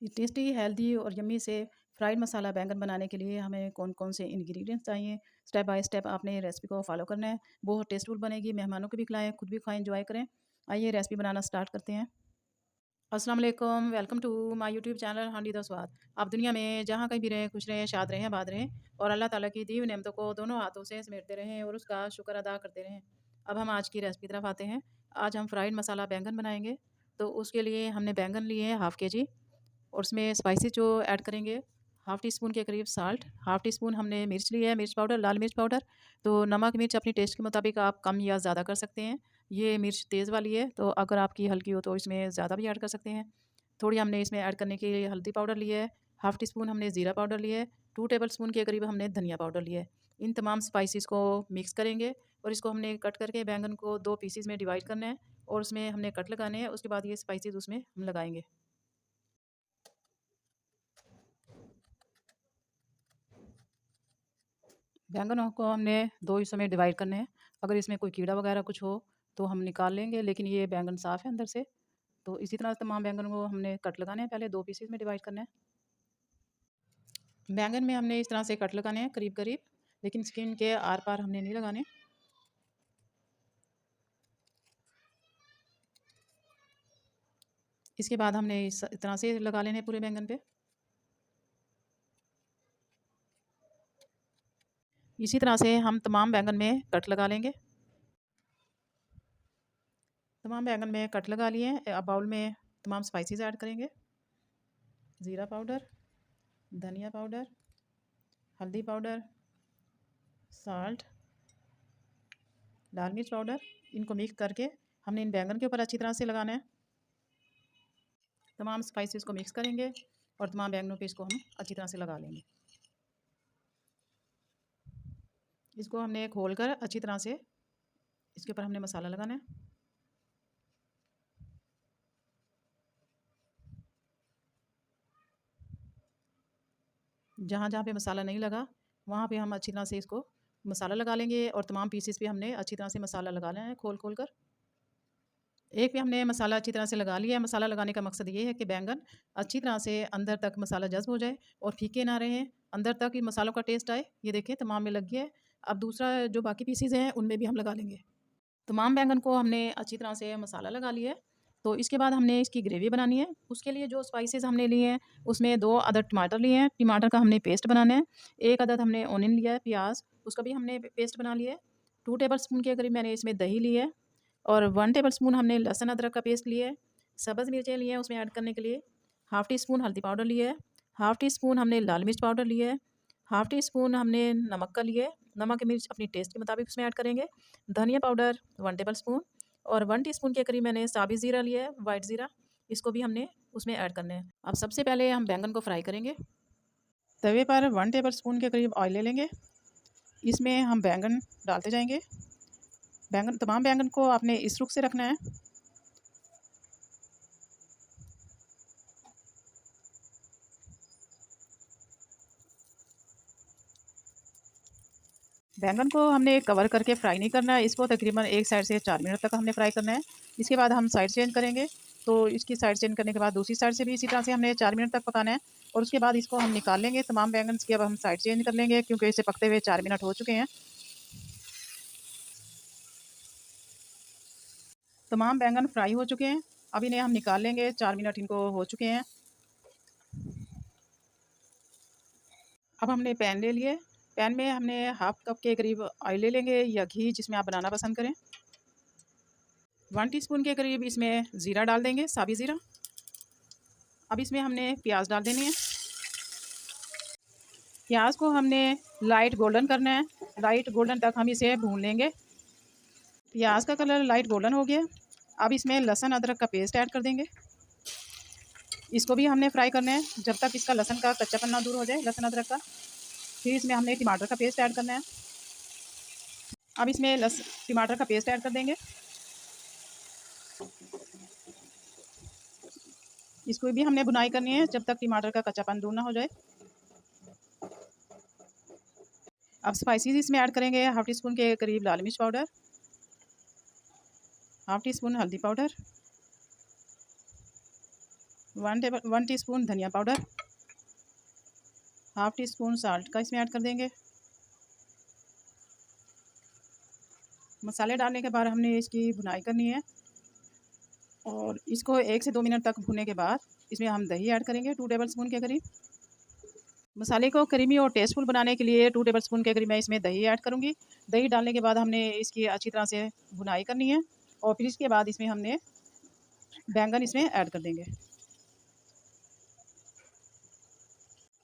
ये tasty, healthy और yummy से फ्राइड मसाला बैंगन बनाने के लिए हमें कौन-कौन से इंग्रीडिएंट्स चाहिए, स्टेप बाय स्टेप आपने रेसिपी को फ़ॉलो करना है। बहुत टेस्टफुल बनेगी, मेहमानों को भी खिलाएँ, खुद भी खाएँ, एन्जॉय करें। आइए रेसिपी बनाना स्टार्ट करते हैं। अस्सलाम वालेकुम, welcome to my YouTube channel Handi the Swad. आप दुनिया में जहाँ कहीं भी रहें, खुश रहें, शाद रहें, आबाद रहें और अल्लाह ताला की दी हुई नेमतों को दोनों हाथों से समेटते रहें और उसका शुक्र अदा करते रहें। अब हम आज की रेसिपी की तरफ आते हैं। आज हम फ्राइड मसाला बैंगन बनाएँगे। तो उसके लिए हमने बैंगन लिए हैं हाफ़ केजी और उसमें स्पाइसेस जो ऐड करेंगे, हाफ़ टी स्पून के करीब साल्ट, हाफ़ टी स्पून हमने मिर्च ली है, मिर्च पाउडर, लाल मिर्च पाउडर। तो नमक मिर्च अपनी टेस्ट के मुताबिक आप कम या ज़्यादा कर सकते हैं। ये मिर्च तेज़ वाली है, तो अगर आपकी हल्की हो तो इसमें ज़्यादा भी ऐड कर सकते हैं। थोड़ी हमने इसमें ऐड करने के लिए हल्दी पाउडर लिया है, हाफ़ टी स्पून हमने ज़ीरा पाउडर लिया है, 2 टेबल स्पून के करीब हमने धनिया पाउडर लिया है। इन तमाम स्पाइसेस को मिक्स करेंगे और इसको हमने कट करके बैंगन को 2 पीसेस में डिवाइड करना है और उसमें हमने कट लगाने हैं। उसके बाद ये स्पाइसेस उसमें हम लगाएँगे। बैंगनों को हमने 2 हिस्सों में डिवाइड करने हैं। अगर इसमें कोई कीड़ा वगैरह कुछ हो तो हम निकाल लेंगे, लेकिन ये बैंगन साफ़ है अंदर से। तो इसी तरह तमाम बैंगनों को हमने कट लगाने हैं, पहले 2 पीसेस में डिवाइड करना है। बैंगन में हमने इस तरह से कट लगाने हैं करीब-करीब, लेकिन स्किन के आर-पार हमने नहीं लगाने। इसके बाद हमने इस तरह से लगा लेने हैं पूरे बैंगन पे। इसी तरह से हम तमाम बैंगन में कट लगा लेंगे। तमाम बैंगन में कट लगा लिए हैं। अब बाउल में तमाम स्पाइसेस ऐड करेंगे। ज़ीरा पाउडर, धनिया पाउडर, हल्दी पाउडर, साल्ट, लाल मिर्च पाउडर। इनको मिक्स करके हमने इन बैंगन के ऊपर अच्छी तरह से लगाना है। तमाम स्पाइसेस को मिक्स करेंगे और तमाम बैंगनों पे इसको हम अच्छी तरह से लगा लेंगे। इसको हमने खोल कर अच्छी तरह से इसके ऊपर हमने मसाला लगाना है। जहाँ-जहाँ पे मसाला नहीं लगा, वहाँ पे हम अच्छी तरह से इसको मसाला लगा लेंगे और तमाम पीसेस पे हमने अच्छी तरह से मसाला लगा लेना है खोल-खोल कर। एक पे हमने मसाला अच्छी तरह से लगा लिया है। मसाला लगाने का मकसद ये है कि बैंगन अच्छी तरह से अंदर तक मसाला जज़्ब हो जाए और फीके ना रहें, अंदर तक ये मसालों का टेस्ट आए। ये देखिए तमाम में लग गया है। अब दूसरा जो बाकी पीसेस हैं, उनमें भी हम लगा लेंगे। तमाम बैंगन को हमने अच्छी तरह से मसाला लगा लिया है। तो इसके बाद हमने इसकी ग्रेवी बनानी है। उसके लिए जो स्पाइसेस हमने लिए हैं, उसमें 2 अदद टमाटर लिए हैं। टमाटर का हमने पेस्ट बनाना है। 1 अदद हमने ऑनियन लिया है, प्याज़, उसका भी हमने पेस्ट बना लिया है। 2 टेबल स्पून के करीब मैंने इसमें दही ली है और 1 टेबल स्पून हमने लहसुन अदरक का पेस्ट लिया है। सब्ज़ मिर्चें ली हैं उसमें ऐड करने के लिए। हाफ़ टी स्पून हल्दी पाउडर लिया है। हाफ़ टी स्पून हमने लाल मिर्च पाउडर लिया है। हाफ़ टी स्पून हमने नमक का लिया है। नमक मिर्च अपनी टेस्ट के मुताबिक उसमें ऐड करेंगे। धनिया पाउडर 1 टेबल स्पून और 1 टीस्पून के करीब मैंने साबित ज़ीरा लिया है, व्हाइट ज़ीरा। इसको भी हमने उसमें ऐड करना है। अब सबसे पहले हम बैंगन को फ्राई करेंगे। तवे पर 1 टेबल स्पून के करीब ऑयल ले लेंगे। इसमें हम बैंगन डालते जाएँगे। तमाम बैंगन को आपने इस रुख से रखना है। बैंगन को हमने कवर करके फ्राई नहीं करना है। इसको तकरीबन 1 साइड से 4 मिनट तक हमने फ्राई करना है। इसके बाद हम साइड चेंज करेंगे। तो इसकी साइड चेंज करने के बाद दूसरी साइड से भी इसी तरह से हमने 4 मिनट तक पकाना है और उसके बाद इसको हम निकाल लेंगे। तमाम बैंगन्स की अब हम साइड चेंज कर लेंगे क्योंकि इसे पकते हुए 4 मिनट हो चुके हैं। तमाम बैंगन फ्राई हो चुके हैं। अब इन्हें हम निकाल लेंगे, 4 मिनट इनको हो चुके हैं। अब हमने पैन ले लिए। पैन में हमने हाफ़ कप के करीब ऑयल ले लेंगे या घी, जिसमें आप बनाना पसंद करें। 1 टीस्पून के करीब इसमें ज़ीरा डाल देंगे, साबित ज़ीरा। अब इसमें हमने प्याज डाल देने हैं। प्याज को हमने लाइट गोल्डन करना है। लाइट गोल्डन तक हम इसे भून लेंगे। प्याज का कलर लाइट गोल्डन हो गया। अब इसमें लहसुन अदरक का पेस्ट ऐड कर देंगे। इसको भी हमने फ्राई करना है जब तक इसका लहसुन का कच्चापन ना दूर हो जाए, लहसुन अदरक का। फिर इसमें हमने टमाटर का पेस्ट ऐड करना है। अब इसमें टमाटर का पेस्ट ऐड कर देंगे। इसको भी हमने भुनाई करनी है जब तक टमाटर का कच्चापन दूर ना हो जाए। अब स्पाइसेस इसमें ऐड करेंगे। हाफ़ टी स्पून के करीब लाल मिर्च पाउडर, हाफ़ टी स्पून हल्दी पाउडर, 1 टीस्पून धनिया powder, half tea spoon salt का इसमें ऐड कर देंगे। मसाले डालने के बाद हमने इसकी भुनाई करनी है और इसको 1 से 2 मिनट तक भुनने के बाद इसमें हम दही ऐड करेंगे 2 टेबल स्पून के करीब। मसाले को क्रीमी और टेस्टफुल बनाने के लिए 2 टेबल स्पून के करीब मैं इसमें दही ऐड करूँगी। दही डालने के बाद हमने इसकी अच्छी तरह से भुनाई करनी है और फिर इसके बाद इसमें हमने बैंगन इसमें ऐड कर देंगे।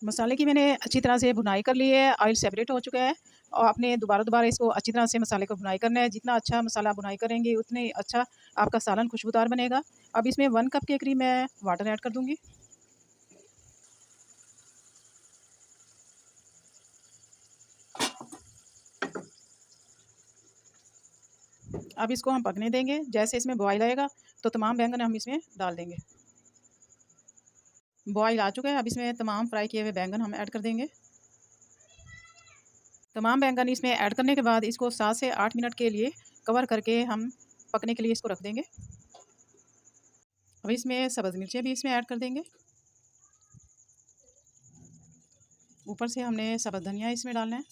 मसाले की मैंने अच्छी तरह से भुनाई कर ली है, ऑयल सेपरेट हो चुका है और आपने दोबारा इसको अच्छी तरह से मसाले को भुनाई करना है। जितना अच्छा मसाला भुनाई करेंगे उतने ही अच्छा आपका सालन खुशबूदार बनेगा। अब इसमें 1 कप के करीब मैं वाटर ऐड कर दूँगी। अब इसको हम पकने देंगे। जैसे इसमें बॉयल आएगा तो तमाम बैंगन हम इसमें डाल देंगे। बॉयल आ चुका है, अब इसमें तमाम फ्राई किए हुए बैंगन हम ऐड कर देंगे। तमाम बैंगन इसमें ऐड करने के बाद इसको 7 से 8 मिनट के लिए कवर करके हम पकने के लिए इसको रख देंगे। अब इसमें सब्ज़ मिर्चें भी इसमें ऐड कर देंगे। ऊपर से हमने सब्ज़ धनिया इसमें डालना है।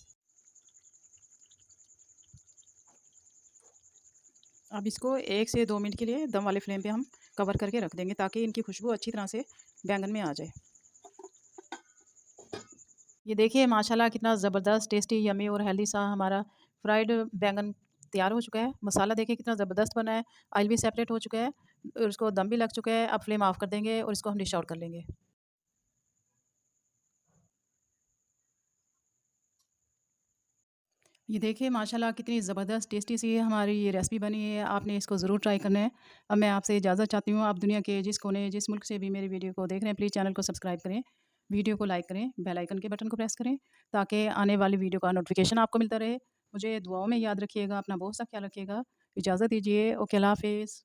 अब इसको 1 से 2 मिनट के लिए दम वाले फ्लेम पे हम कवर करके रख देंगे ताकि इनकी खुशबू अच्छी तरह से बैंगन में आ जाए। ये देखिए माशाल्लाह कितना ज़बरदस्त टेस्टी यम्मी और हेल्दी सा हमारा फ्राइड बैंगन तैयार हो चुका है। मसाला देखिए कितना ज़बरदस्त बना है, ऑयल भी सेपरेट हो चुका है और उसको दम भी लग चुका है। अब फ्लेम ऑफ कर देंगे और इसको हम डिश आउट कर लेंगे। ये देखिए माशाल्लाह कितनी ज़बरदस्त टेस्टी सी हमारी ये रेसिपी बनी है। आपने इसको ज़रूर ट्राई करना है। अब मैं आपसे इजाज़त चाहती हूँ। आप दुनिया के जिस कोने, जिस मुल्क से भी मेरी वीडियो को देख रहे हैं, प्लीज़ चैनल को सब्सक्राइब करें, वीडियो को लाइक करें, बेल आइकन के बटन को प्रेस करें ताकि आने वाली वीडियो का नोटिफ़िकेशन आपको मिलता रहे। मुझे दुआओं में याद रखिएगा। अपना बहुत सा ख्याल रखिएगा। इजाज़त दीजिए। ओके, अल्लाह हाफ़िज़।